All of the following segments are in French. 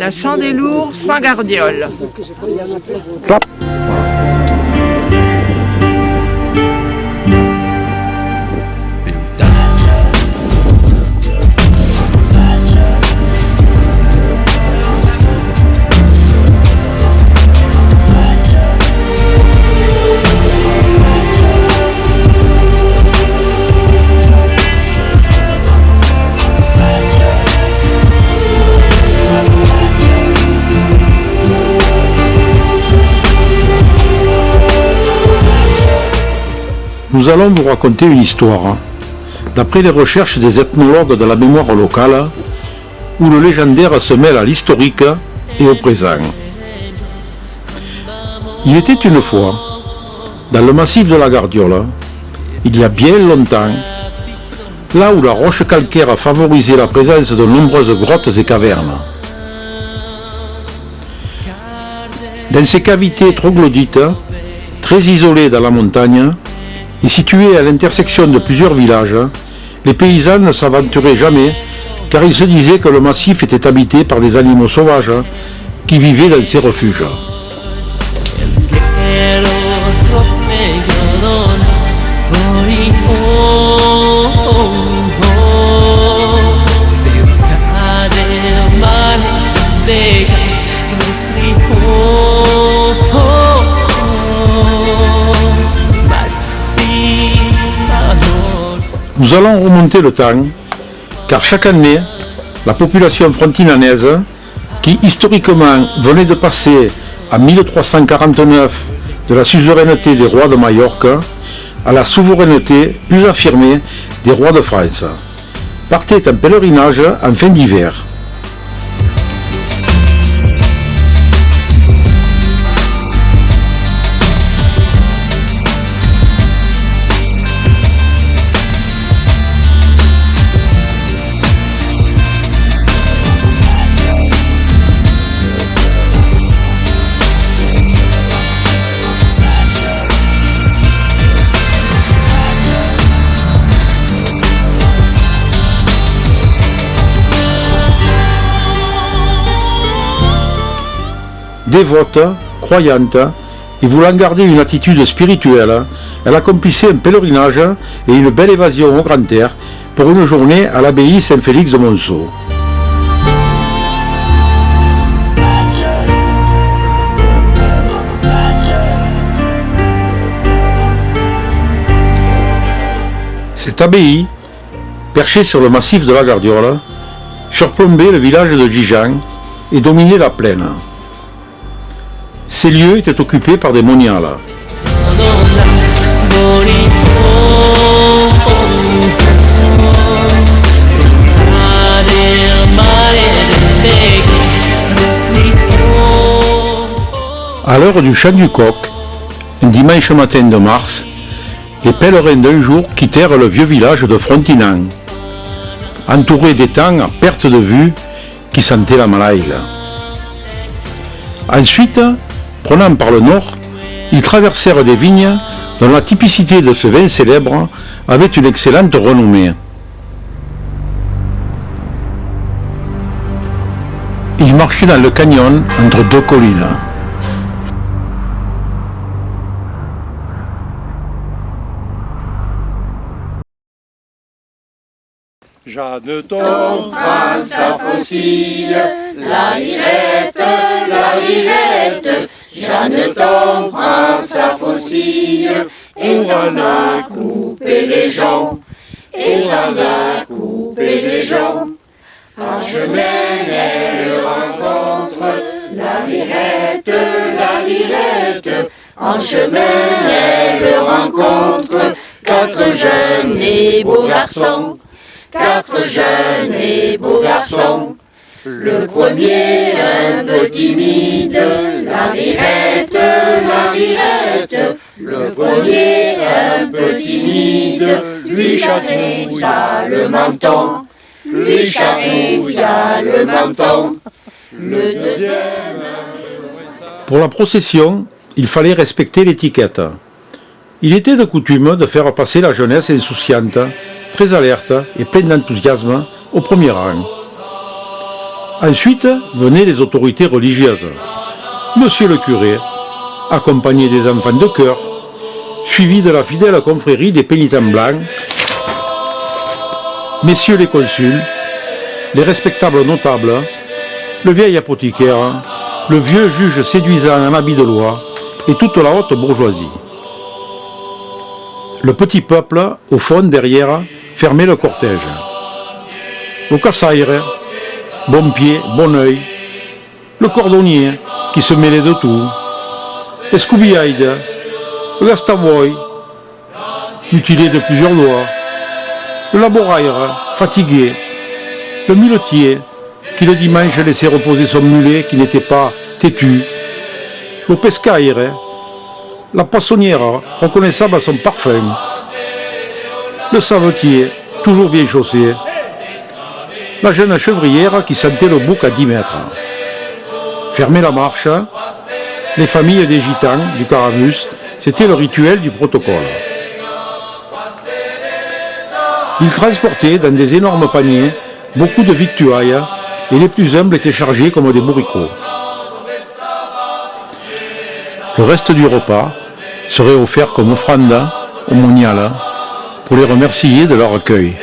La Chandeleur sans gardiole. Clap. Nous allons vous raconter une histoire, d'après les recherches des ethnologues de la mémoire locale, où le légendaire se mêle à l'historique et au présent. Il était une fois, dans le massif de la Gardiole, il y a bien longtemps, là où la roche calcaire favorisait la présence de nombreuses grottes et cavernes. Dans ces cavités troglodytes, très isolées dans la montagne, et situées à l'intersection de plusieurs villages, les paysans ne s'aventuraient jamais car ils se disaient que le massif était habité par des animaux sauvages qui vivaient dans ces refuges. Nous allons remonter le temps, car chaque année, la population frontinanaise, qui historiquement venait de passer en 1349 de la suzeraineté des rois de Majorque à la souveraineté plus affirmée des rois de France, partait en pèlerinage en fin d'hiver. Dévote, croyante et voulant garder une attitude spirituelle, elle accomplissait un pèlerinage et une belle évasion au grand air pour une journée à l'abbaye Saint-Félix de Monceau. Cette abbaye, perchée sur le massif de la Gardiole, surplombait le village de Dijan et dominait la plaine. Ces lieux étaient occupés par des moniales. À l'heure du chant du coq, un dimanche matin de mars, les pèlerins d'un jour quittèrent le vieux village de Frontinan, entouré d'étangs à perte de vue qui sentaient la malaïgue. Ensuite, prenant par le nord, ils traversèrent des vignes dont la typicité de ce vin célèbre avait une excellente renommée. Ils marchaient dans le canyon entre deux collines. Jeanne tombe, sa faucille, la lirette, Jeanne tombe, prend sa faucille, et s'en a coupé les jambes, En chemin, elle rencontre la lirette, En chemin, elle rencontre quatre jeunes et beaux garçons. Le premier un peu timide, la lirette. Le premier un peu timide, lui chatouilla le menton. Le deuxième... Pour la procession, il fallait respecter l'étiquette. Il était de coutume de faire passer la jeunesse insouciante, très alerte et pleine d'enthousiasme, au premier rang. Ensuite venaient les autorités religieuses. Monsieur le curé, accompagné des enfants de chœur, suivi de la fidèle confrérie des pénitents blancs, messieurs les consuls, les respectables notables, le vieil apothicaire, le vieux juge séduisant en habit de loi et toute la haute bourgeoisie. Le petit peuple, au fond, derrière, fermait le cortège. Le cassaire, bon pied, bon œil, le cordonnier qui se mêlait de tout, le scooby-hide, le gastavoy, mutilé de plusieurs doigts, le laboraire, fatigué, le muletier, qui le dimanche laissait reposer son mulet qui n'était pas têtu, le pescaire, la poissonnière, reconnaissable à son parfum, le savetier, toujours bien chaussé, la jeune chevrière qui sentait le bouc à 10 mètres. Fermer la marche, les familles des gitans, du Caramus, c'était le rituel du protocole. Ils transportaient dans des énormes paniers beaucoup de victuailles et les plus humbles étaient chargés comme des bourricots. Le reste du repas serait offert comme offrande au monial pour les remercier de leur accueil.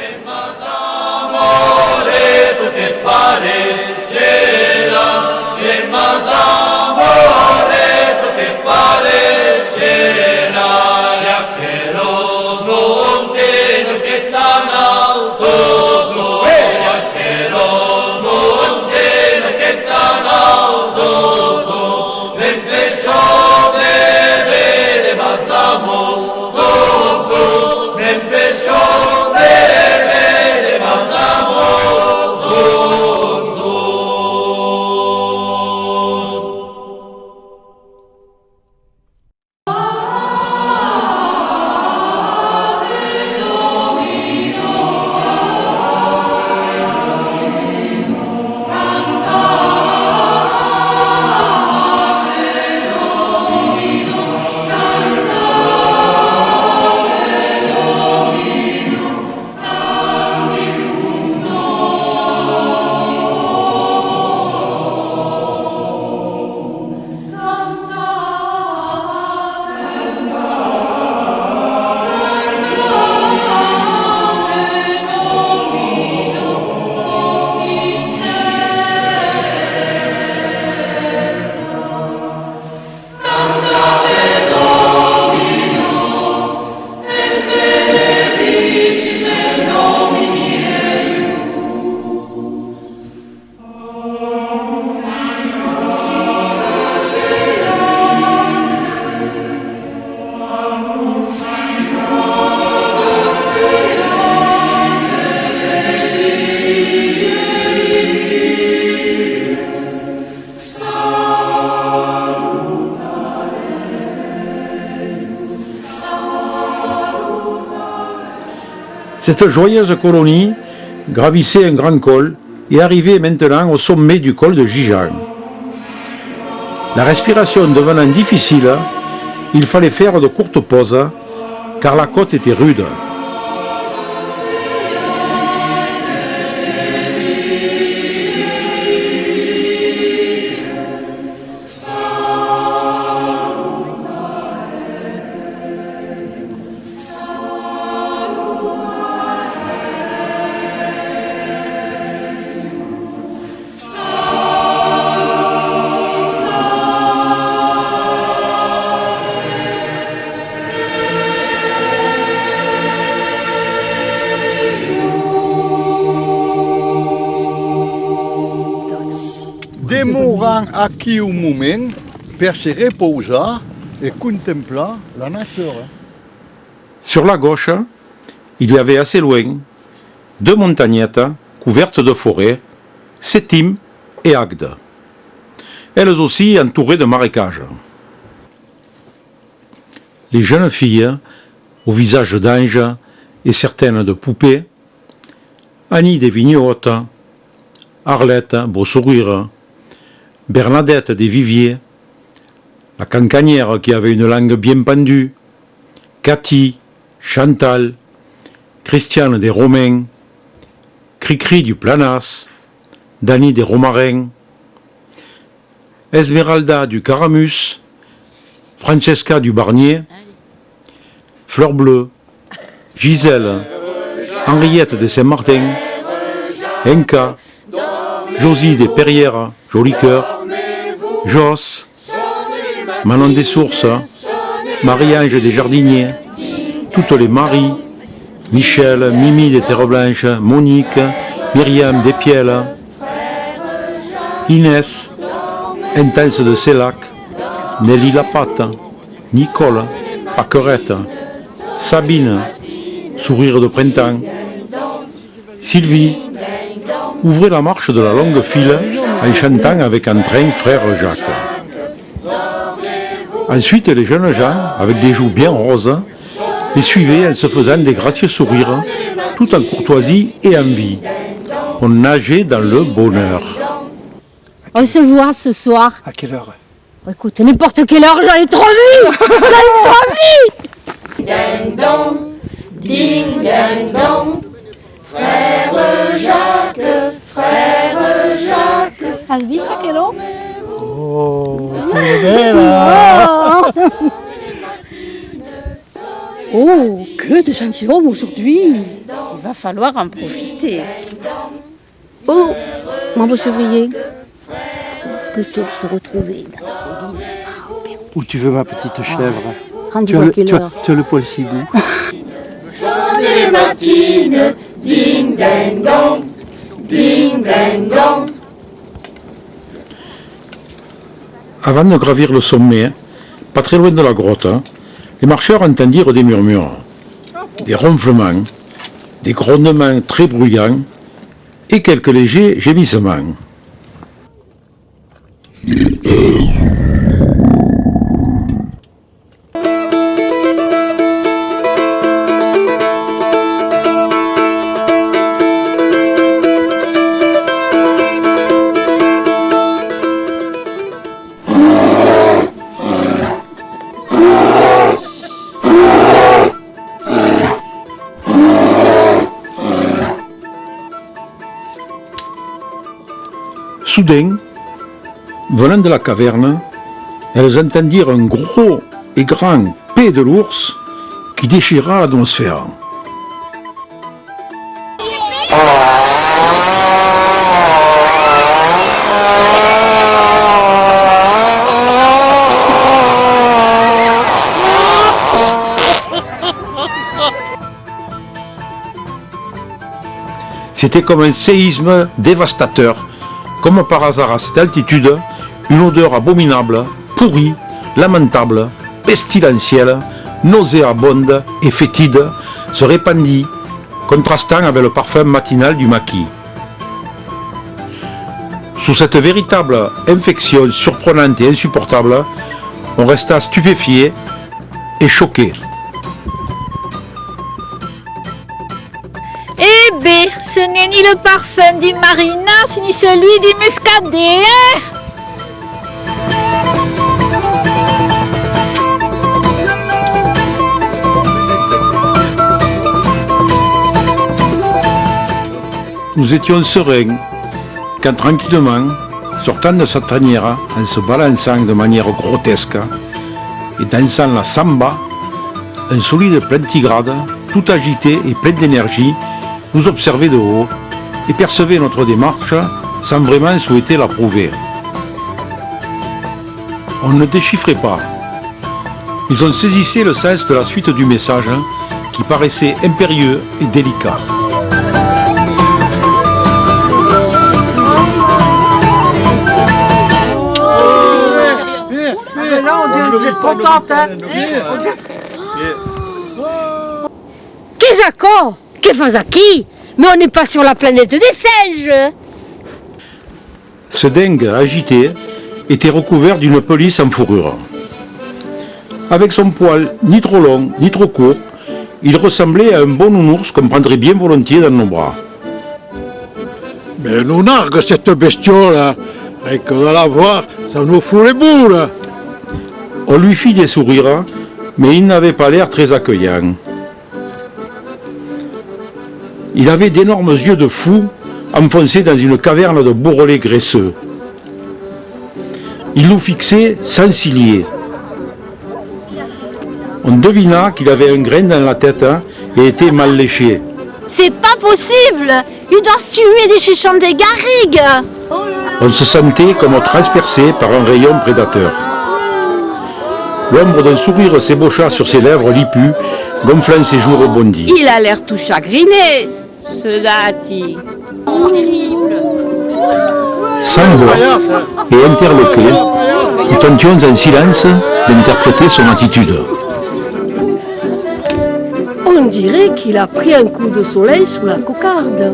Cette joyeuse colonie gravissait un grand col et arrivait maintenant au sommet du col de Gijan. La respiration devenant difficile, il fallait faire de courtes pauses car la côte était rude. Demorant aquí un moment per se reposar et contemplar la nature. Sur la gauche, il y avait assez loin 2 montagnettes couvertes de forêts, Sétim et Agde, elles aussi entourées de marécages. Les jeunes filles, au visage d'ange et certaines de poupées, Annie des Vignottes, Arlette, beau sourire, Bernadette des Viviers, la cancanière qui avait une langue bien pendue, Cathy, Chantal, Christiane des Romains, Cricri du Planas, Dany des Romarins, Esmeralda du Caramus, Francesca du Barnier, Fleur Bleue, Gisèle, Henriette de Saint-Martin, Enka, Josie des Perrières, Joli Cœur, Joss, Manon des Sources, Marie-Ange des Jardiniers, toutes les Maries, Michel, Mimi des Terres Blanches, Monique, Myriam des Piels, Inès, Intense de Célac, Nelly Lapatte, Nicole, Paquerette, Sabine, Sourire de printemps, Sylvie, ouvrez la marche de la longue file en chantant avec entrain Frère Jacques. Ensuite, les jeunes gens, avec des joues bien roses, les suivaient en se faisant des gracieux sourires, tout en courtoisie et en vie. On nageait dans le bonheur. On se voit ce soir. À quelle heure? Écoute, n'importe quelle heure, j'en ai trop vu. J'en ai trop vu. Ding dong, ding ding dong, frère Jacques, frère Jacques. Has visto que no? Oh, c'est belle. Oh, que de gentilshommes aujourd'hui. Il va falloir en profiter. Oh, mon beau chevrier. Plutôt se retrouver. Où tu veux ma petite chèvre? Rendu à quelle heure? Tu as le poil si doux. Sonne les matines, ding ding dong, ding ding dong. Avant de gravir le sommet, pas très loin de la grotte, les marcheurs entendirent des murmures, des ronflements, des grondements très bruyants et quelques légers gémissements. Soudain, venant de la caverne, elles entendirent un gros et grand paix de l'ours qui déchira l'atmosphère. C'était comme un séisme dévastateur. Comme par hasard à cette altitude, une odeur abominable, pourrie, lamentable, pestilentielle, nauséabonde et fétide se répandit, contrastant avec le parfum matinal du maquis. Sous cette véritable infection surprenante et insupportable, on resta stupéfié et choqué. Eh ben, ce n'est ni le parfum du marinas, ni celui du muscadet, hein? Nous étions sereins, quand tranquillement, sortant de sa tanière, en se balançant de manière grotesque et dansant la samba, un solide plantigrade, tout agité et plein d'énergie, nous observait de haut et percevait notre démarche sans vraiment souhaiter l'approuver. On ne déchiffrait pas, mais on saisissait le sens de la suite du message qui paraissait impérieux et délicat. Là, on dirait que vous êtes contente, hein? Qu'est-ce d'accord? Qu'est-ce à qui? Mais on n'est pas sur la planète des singes. Ce dingue agité était recouvert d'une pelisse en fourrure. Avec son poil ni trop long ni trop court, il ressemblait à un bon nounours qu'on prendrait bien volontiers dans nos bras. Mais nous nargue cette bestiole, et que de la voir, ça nous fout les boules. On lui fit des sourires, mais il n'avait pas l'air très accueillant. Il avait d'énormes yeux de fou, enfoncés dans une caverne de bourrelets graisseux. Il nous fixait sans cilier. On devina qu'il avait un grain dans la tête et était mal léché. C'est pas possible! Il doit fumer des chichons des garrigues! On se sentait comme transpercé par un rayon prédateur. L'ombre d'un sourire s'ébaucha sur ses lèvres lippues, gonflant ses joues rebondies. Il a l'air tout chagriné, ce Dati. Sans voix et interloqués, nous tentions en silence d'interpréter son attitude. On dirait qu'il a pris un coup de soleil sous la cocarde.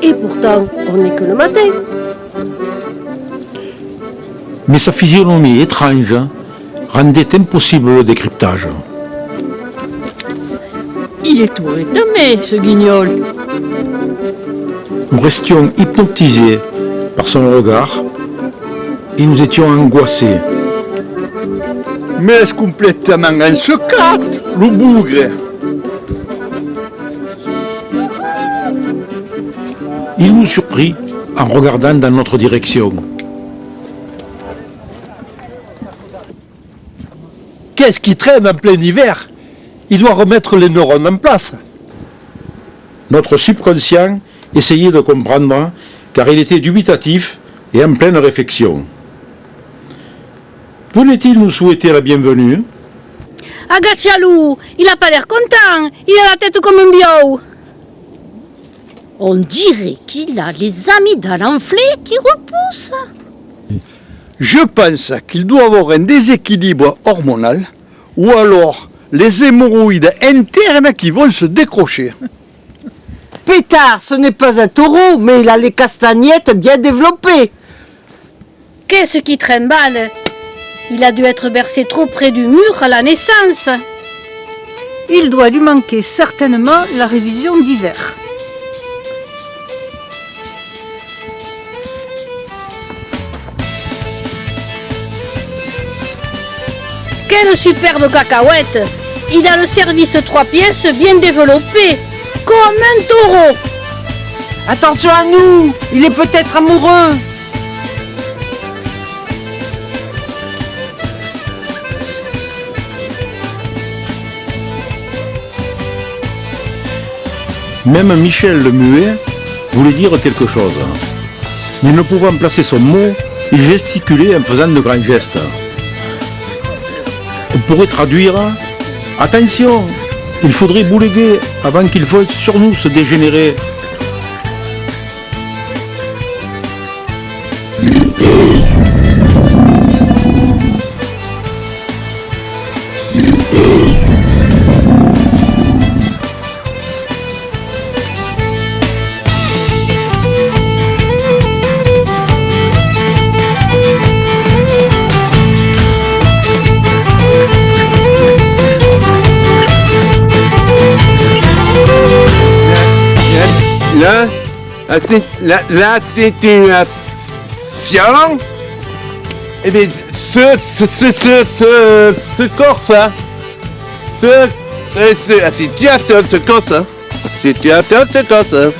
Et pourtant, on n'est que le matin. Mais sa physionomie étrange rendait impossible le décryptage. Il est tout rythmé, ce guignol. Nous restions hypnotisés par son regard et nous étions angoissés. Mais est-ce complètement un secret, le bougre? Il nous surprit en regardant dans notre direction. Qu'est-ce qui traîne en plein hiver? Il doit remettre les neurones en place. Notre subconscient essayait de comprendre car il était dubitatif et en pleine réflexion. Voulait-il nous souhaiter la bienvenue? Agachalou, il a pas l'air content. Il a la tête comme un bio. On dirait qu'il a les amygdales enflées qui repoussent. Je pense qu'il doit avoir un déséquilibre hormonal ou alors les hémorroïdes internes qui vont se décrocher. Pétard, ce n'est pas un taureau, mais il a les castagnettes bien développées. Qu'est-ce qui trimballe? Il a dû être bercé trop près du mur à la naissance. Il doit lui manquer certainement la révision d'hiver. Quelle superbe cacahuète! Il a le service 3 pièces bien développé, comme un taureau. Attention à nous, il est peut-être amoureux. Même Michel le muet voulait dire quelque chose. Mais ne pouvant placer son mot, il gesticulait en faisant de grands gestes. On pourrait traduire « Attention, il faudrait bouléguer avant qu'il vole sur nous ce dégénéré ». Là, c'est une fiole. Et bien, ce corps-là, la situation, ce corps-là, situation, ce corps-là.